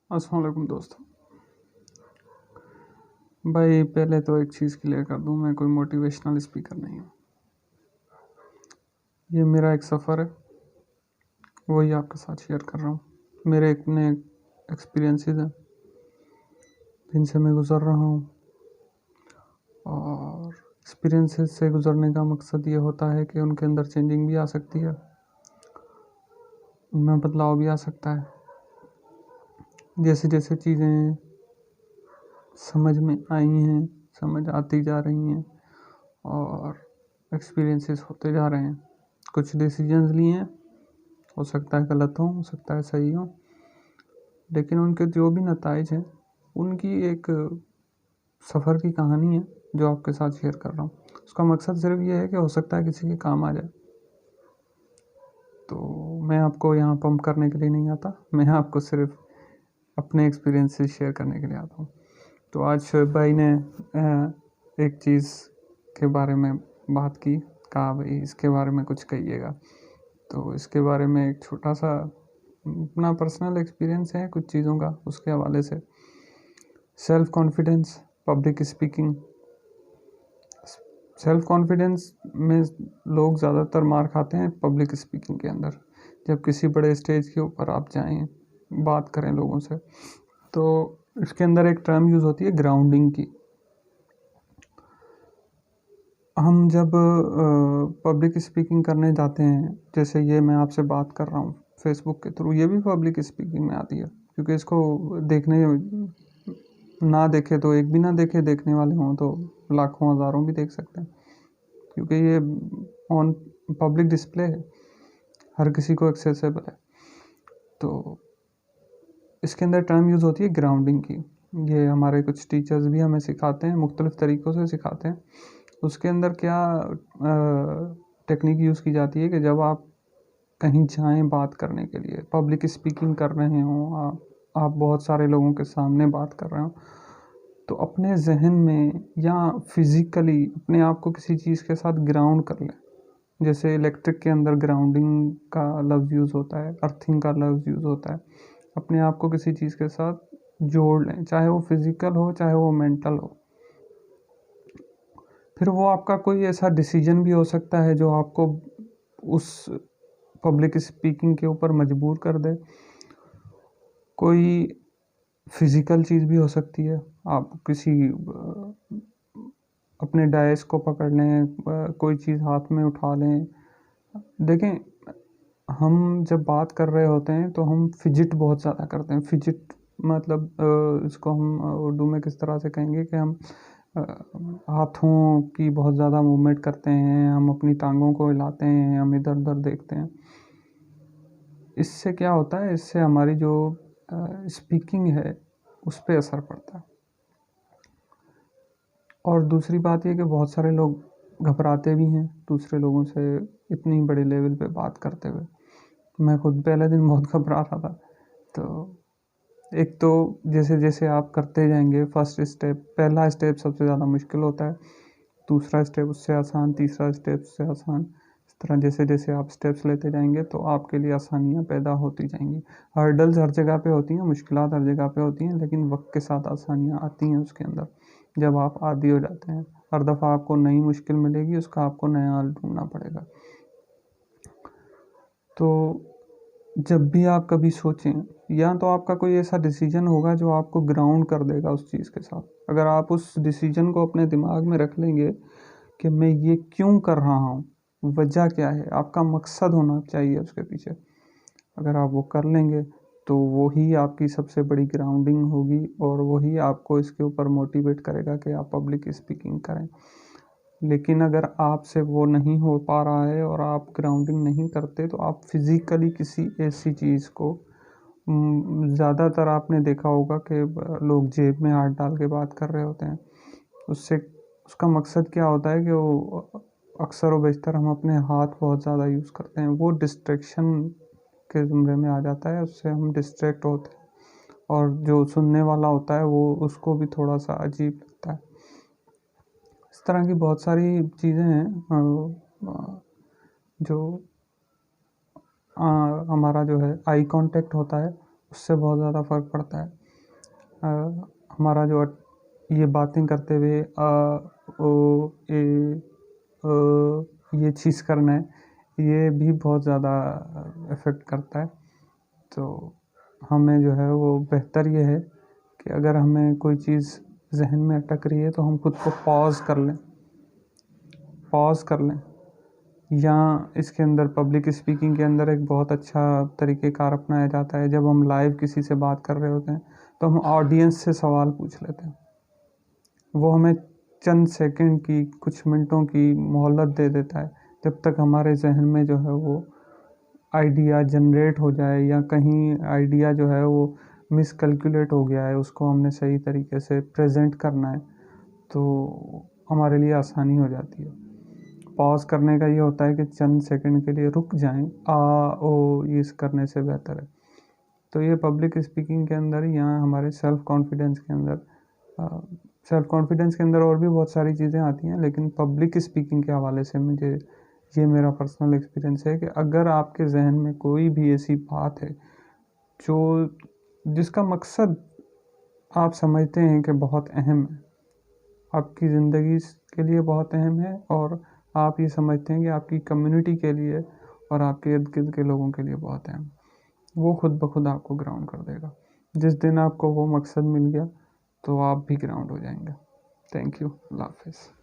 अस्सलाम वालेकुम दोस्तों। भाई पहले तो एक चीज़ क्लियर कर दूं, मैं कोई मोटिवेशनल स्पीकर नहीं हूँ। ये मेरा एक सफ़र है, वही आपके साथ शेयर कर रहा हूँ। मेरे अपने एक्सपीरियंसेस हैं जिनसे मैं गुज़र रहा हूँ, और एक्सपीरियंसेस से गुज़रने का मकसद ये होता है कि उनके अंदर चेंजिंग भी आ सकती है, उनमें बदलाव भी आ सकता है। जैसे जैसे चीज़ें समझ में आई हैं, समझ आती जा रही हैं और एक्सपीरियंसेस होते जा रहे हैं। कुछ डिसीजंस लिए हैं, हो सकता है गलत हो सकता है सही हो, लेकिन उनके जो भी नताइज हैं उनकी एक सफ़र की कहानी है जो आपके साथ शेयर कर रहा हूँ। उसका मकसद सिर्फ ये है कि हो सकता है किसी के काम आ जाए। तो मैं आपको यहाँ पंप करने के लिए नहीं आता, मैं आपको सिर्फ अपने एक्सपीरियंसेस शेयर करने के लिए आता हूँ। तो आज शोएब भाई ने एक चीज़ के बारे में बात की, कहा भाई इसके बारे में कुछ कहिएगा। तो इसके बारे में एक छोटा सा अपना पर्सनल एक्सपीरियंस है कुछ चीज़ों का, उसके हवाले से। Self confidence, public speaking. Self confidence में लोग ज़्यादातर मार खाते हैं पब्लिक स्पीकिंग के अंदर। जब किसी बड़े स्टेज के ऊपर आप जाएं, बात करें लोगों से, तो इसके अंदर एक टर्म यूज़ होती है ग्राउंडिंग की। हम जब पब्लिक स्पीकिंग करने जाते हैं, जैसे ये मैं आपसे बात कर रहा हूँ फेसबुक के थ्रू, ये भी पब्लिक स्पीकिंग में आती है, क्योंकि इसको देखने ना देखे तो एक भी ना देखे, देखने वाले हों तो लाखों हज़ारों भी देख सकते हैं, क्योंकि ये ऑन पब्लिक डिस्प्ले है, हर किसी को एक्सेसिबल है। तो इसके अंदर टर्म यूज़ होती है ग्राउंडिंग की। ये हमारे कुछ टीचर्स भी हमें सिखाते हैं, मुख्तलिफ़ तरीक़ों से सिखाते हैं। उसके अंदर क्या टेक्निक यूज़ की जाती है कि जब आप कहीं जाएँ बात करने के लिए, पब्लिक स्पीकिंग कर रहे हों, आप बहुत सारे लोगों के सामने बात कर रहे हो, तो अपने जहन में या फिज़िकली अपने आप को किसी चीज़ के साथ ग्राउंड कर लें। जैसे इलेक्ट्रिक के अंदर ग्राउंडिंग का लफ्ज़ यूज़ होता है, अर्थिंग का लफ्ज़ यूज़ होता है। अपने आप को किसी चीज़ के साथ जोड़ लें, चाहे वो फिज़िकल हो चाहे वो मेंटल हो। फिर वो आपका कोई ऐसा डिसीजन भी हो सकता है जो आपको उस पब्लिक स्पीकिंग के ऊपर मजबूर कर दे। कोई फिज़िकल चीज़ भी हो सकती है, आप किसी अपने डायस को पकड़ लें, कोई चीज़ हाथ में उठा लें। देखें, हम जब बात कर रहे होते हैं तो हम फिजिट बहुत ज़्यादा करते हैं। फिजिट मतलब इसको हम उर्दू में किस तरह से कहेंगे कि हम हाथों की बहुत ज़्यादा मूवमेंट करते हैं, हम अपनी टांगों को हिलाते हैं, हम इधर उधर देखते हैं। इससे क्या होता है, इससे हमारी जो स्पीकिंग है उस पर असर पड़ता है। और दूसरी बात ये कि बहुत सारे लोग घबराते भी हैं दूसरे लोगों से इतनी बड़े लेवल पे बात करते हुए। मैं खुद पहले दिन बहुत घबरा रहा था। तो एक तो जैसे जैसे आप करते जाएंगे, फर्स्ट स्टेप, पहला स्टेप सबसे ज़्यादा मुश्किल होता है, दूसरा स्टेप उससे आसान, तीसरा स्टेप उससे आसान। इस तरह जैसे जैसे आप स्टेप्स लेते जाएंगे तो आपके लिए आसानियाँ पैदा होती जाएंगी। हर्डल्स हर जगह पे होती हैं, मुश्किलात हर जगह पे होती हैं, लेकिन वक्त के साथ आसानियाँ आती हैं उसके अंदर, जब आप आदी हो जाते हैं। हर दफ़ा आपको नई मुश्किल मिलेगी, उसका आपको नया हल ढूंढना पड़ेगा। तो जब भी आप कभी सोचें, या तो आपका कोई ऐसा डिसीजन होगा जो आपको ग्राउंड कर देगा उस चीज़ के साथ। अगर आप उस डिसीजन को अपने दिमाग में रख लेंगे कि मैं ये क्यों कर रहा हूँ, वजह क्या है, आपका मकसद होना चाहिए उसके पीछे। अगर आप वो कर लेंगे तो वही आपकी सबसे बड़ी ग्राउंडिंग होगी, और वही आपको इसके ऊपर मोटिवेट करेगा कि आप पब्लिक स्पीकिंग करें। लेकिन अगर आपसे वो नहीं हो पा रहा है और आप ग्राउंडिंग नहीं करते, तो आप फिज़िकली किसी ऐसी चीज़ को, ज़्यादातर आपने देखा होगा कि लोग जेब में हाथ डाल के बात कर रहे होते हैं। उससे उसका मकसद क्या होता है कि वो अक्सर व बेशतर हम अपने हाथ बहुत ज़्यादा यूज़ करते हैं, वो डिस्ट्रैक्शन के ज़ुमरे में आ जाता है, उससे हम डिस्ट्रैक्ट होते हैं, और जो सुनने वाला होता है वो उसको भी थोड़ा सा अजीब लगता है। इस तरह की बहुत सारी चीज़ें हैं जो हमारा जो है आई कांटेक्ट होता है, उससे बहुत ज़्यादा फ़र्क पड़ता है। हमारा जो ये बातें करते हुए ओ, ए, ये चीज़ करना है, ये भी बहुत ज़्यादा इफ़ेक्ट करता है। तो हमें जो है वो बेहतर ये है कि अगर हमें कोई चीज़ ज़हन में अटक रही है तो हम खुद को पॉज़ कर लें। या इसके अंदर पब्लिक स्पीकिंग के अंदर एक बहुत अच्छा तरीक़ेकार अपनाया जाता है। जब हम लाइव किसी से बात कर रहे होते हैं तो हम ऑडियंस से सवाल पूछ लेते हैं। वो हमें चंद सेकंड की, कुछ मिनटों की मोहलत दे देता है, जब तक हमारे ज़हन में जो है वो आइडिया जनरेट हो जाए, या कहीं आइडिया जो है वो मिसकैलकुलेट हो गया है, उसको हमने सही तरीके से प्रेज़ेंट करना है, तो हमारे लिए आसानी हो जाती है। पॉज़ करने का ये होता है कि चंद सेकंड के लिए रुक जाएँ, ओ इस करने से बेहतर है। तो ये पब्लिक स्पीकिंग के अंदर या हमारे सेल्फ़ कॉन्फिडेंस के अंदर और भी बहुत सारी चीज़ें आती हैं, लेकिन पब्लिक स्पीकिंग के हवाले से मुझे ये मेरा पर्सनल एक्सपीरियंस है कि अगर आपके ज़हन में कोई भी ऐसी बात है जो जिसका मकसद आप समझते हैं कि बहुत अहम है, आपकी ज़िंदगी के लिए बहुत अहम है, और आप ये समझते हैं कि आपकी कम्युनिटी के लिए और आपके इर्द-गिर्द के लोगों के लिए बहुत अहम है, वो खुद ब खुद आपको ग्राउंड कर देगा। जिस दिन आपको वो मकसद मिल गया, तो आप भी ग्राउंड हो जाएंगे। Thank you. अल्लाह हाफ़िज़।